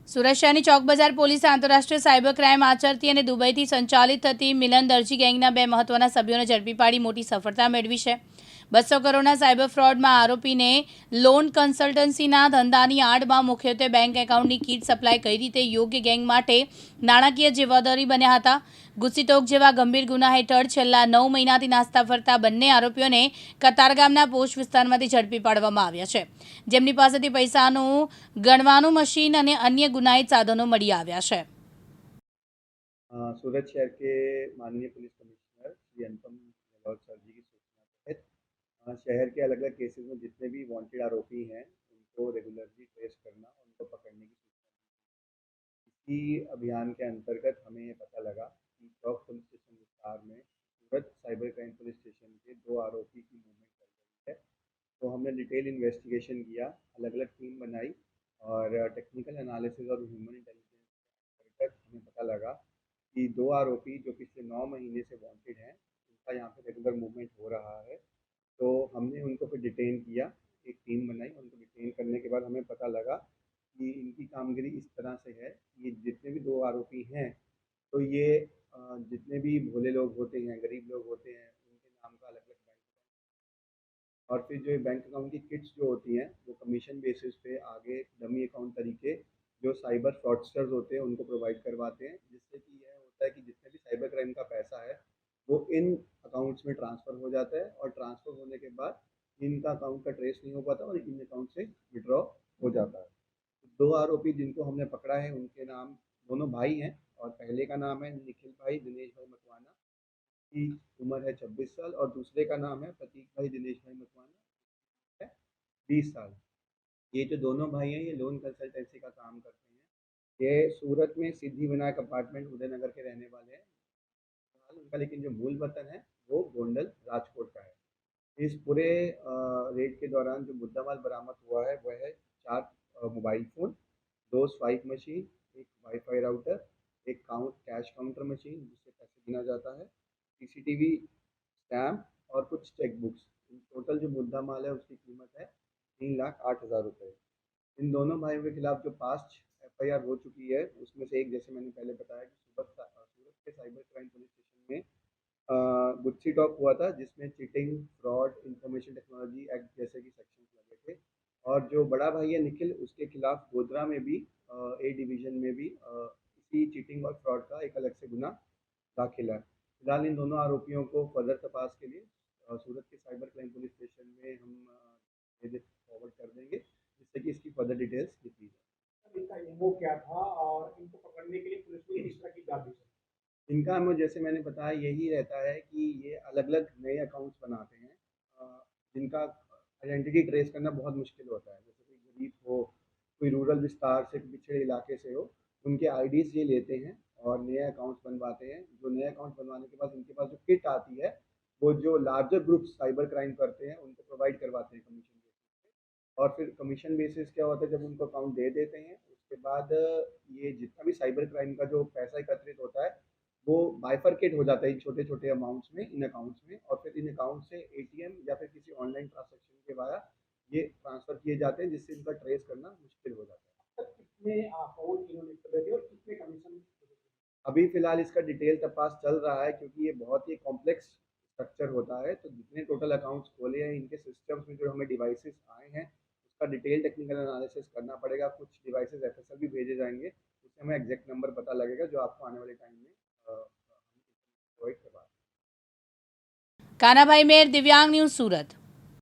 સુરત શહેરની ચોક બજાર પોલીસે આંતરરાષ્ટ્રીય સાયબર ક્રાઇમ આચરતી અને દુબઈથી સંચાલિત થતી મિલન દરજી ગેંગના બે મહત્વના સભ્યોને ઝડપી પાડી મોટી સફળતા મેળવી છે। 200 કરોડના સાયબર ફ્રોડમાં આરોપીને લોન કન્સલ્ટન્સીના ધંધાની આડમાં મુખ્યત્વે બેંક એકાઉન્ટની કીટ સપ્લાય કરી રીતે યોગ્ય ગેંગ માટે નાણાકીય જવાબદારી બન્યા હતા। ગુસ્સીટોક જેવા ગંભીર ગુના હેઠળ છેલ્લા 9 મહિનાથી નાસ્તા ફરતા બંને આરોપીઓને કતારગામના પોસ્ટ વિસ્તારમાંથી ઝડપી પાડવામાં આવ્યા છે, જેમની પાસેથી પૈસાનું ગણવાનું મશીન અને અન્ય गुनाहित साधनों मળી આવ્યા છે। सूरत शहर के माननीय police commissioner Shri Anupam Gehlot sir जी की सूचना के तहत शहर के अलग अलग केसेस में जितने भी वांटेड आरोपी हैं उनको रेगुलरली ट्रेस करना, उनको पकड़ने की सूचना। इसी अभियान के अंतर्गत हमें ये पता लगा कि चौक पुलिस स्टेशन विस्तार में सूरत साइबर क्राइम पुलिस स्टेशन के 2 आरोपी की मूवमेंट कर रही है। तो हमने डिटेल इन्वेस्टिगेशन किया, अलग अलग टीम बनाई और टेक्निकल एनालिसिस और ह्यूमन इंटेलिजेंस तक हमें पता लगा कि 2 आरोपी जो पिछले 9 महीने से वांटेड हैं, उनका यहाँ पे रेगुलर मूवमेंट हो रहा है। तो हमने उनको फिर डिटेन किया, एक टीम बनाई। उनको डिटेन करने के बाद हमें पता लगा कि इनकी कामगिरी इस तरह से है, ये जितने भी 2 आरोपी हैं, तो ये जितने भी भोले लोग होते हैं, गरीब लोग होते हैं, उनके नाम का अलग-अलग बैंक और फिर जो ये बैंक अकाउंट की किट्स जो होती हैं, वो कमीशन बेसिस पे आगे डमी अकाउंट तरीके जो साइबर फ्रॉडस्टर्स होते हैं, उनको प्रोवाइड करवाते हैं, जिससे कि यह होता है कि जितने भी साइबर क्राइम का पैसा है, वो इन अकाउंट्स में ट्रांसफ़र हो जाता है और ट्रांसफ़र होने के बाद इनका अकाउंट का ट्रेस नहीं हो पाता और इन अकाउंट से विड्रॉ हो जाता है। 2 आरोपी जिनको हमने पकड़ा है, उनके नाम दोनों भाई हैं और पहले का नाम है निखिल भाई दिनेश भाई मकवाना, की उम्र है 26 साल और दूसरे का नाम है प्रतीक भाई दिनेश भाई मकवाना है 20 साल। ये जो दोनों भाई हैं, ये लोन कंसल्टेंसी का काम करते हैं। ये सूरत में सिद्धि विनायक अपार्टमेंट उदयनगर के रहने वाले हैं। फिलहाल उनका लेकिन जो मूल वतन है, वो गोंडल राजकोट का है। इस पूरे रेड के दौरान जो मुद्दा माल बरामद हुआ है, वह है 4 mobile phone, 2 swipe machine, 1 wifi router, 1 cash counter machine जिससे पैसे गिना जाता है, सीसीटीवी स्टैम्प और कुछ चेक बुक्स। टोटल जो मुद्दा माल है उसकी कीमत है 3,08,000 रुपये। इन दोनों भाइयों के खिलाफ जो पास्ट एफआईआर हो चुकी है, उसमें से एक जैसे मैंने पहले बताया कि सूरत के साइबर क्राइम पुलिस स्टेशन में गुच्ची टॉक हुआ था, जिसमें cheating, fraud, information technology act जैसे कि सेक्शंस लगे थे। और जो बड़ा भाई है निखिल, उसके खिलाफ गोधरा में भी ए डिवीज़न में भी इसी चीटिंग और फ्रॉड का एक अलग से गुना दाखिल है। फिलहाल इन दोनों आरोपियों को फर्दर तपास के लिए सूरत के साइबर क्राइम पुलिस स्टेशन में हम फॉरवर्ड कर देंगे, जिससे कि इसकी फर्दर डिटेल्स लिखी जाए। इनका एमओ क्या था और इनको पकड़ने के लिए पुलिस ने किस तरह की जांच? इनका एमओ जैसे मैंने बताया यही रहता है कि ये अलग-अलग नए अकाउंट्स बनाते हैं, जिनका आइडेंटिटी ट्रेस करना बहुत मुश्किल होता है। जैसे कोई गरीब हो, कोई रूरल विस्तार से पिछड़े इलाके से हो, उनके आईडीज़ ये लेते हैं और नए अकाउंट्स बनवाते हैं। जो नए अकाउंट बनवाने के बाद उनके पास जो किट आती है, वो जो लार्जर ग्रुप्स साइबर क्राइम करते हैं, उनको प्रोवाइड करवाते हैं कमीशन बेसिस पे। और फिर कमीशन बेसिस क्या होता है, जब उनको अकाउंट दे देते हैं, उसके बाद ये जितना भी साइबर क्राइम का जो पैसा एकत्रित होता है, वो बाइफरकेट हो जाता है इन छोटे-छोटे अमाउंट्स में, इन अकाउंट्स में और फिर इन अकाउंट से एटीएम या फिर किसी ऑनलाइन ट्रांज़ैक्शन के द्वारा ये ट्रांसफ़र किए जाते हैं, जिससे इनका ट्रेस करना मुश्किल हो जाता है। कितने अकाउंट इन्होंने खोले थे और कितने कमीशन? अभी फ़िलहाल इसका डिटेल तपास चल रहा है क्योंकि ये बहुत ही कॉम्प्लेक्स स्ट्रक्चर होता है, तो जितने टोटल अकाउंट्स खोले हैं, इनके सिस्टम्स में जो हमें डिवाइसेज़ आए हैं, उसका डिटेल टेक्निकल एनालिसिस करना पड़ेगा। कुछ डिवाइसेज़ एफएसएल भी भेजे जाएँगे, उससे हमें एग्ज़ैक्ट नंबर पता लगेगा, जो आपको आने वाले टाइम में प्रोवाइड करवा કાનાભાઈ મેર, દિવ્યાંગ ન્યૂઝ, સુરત।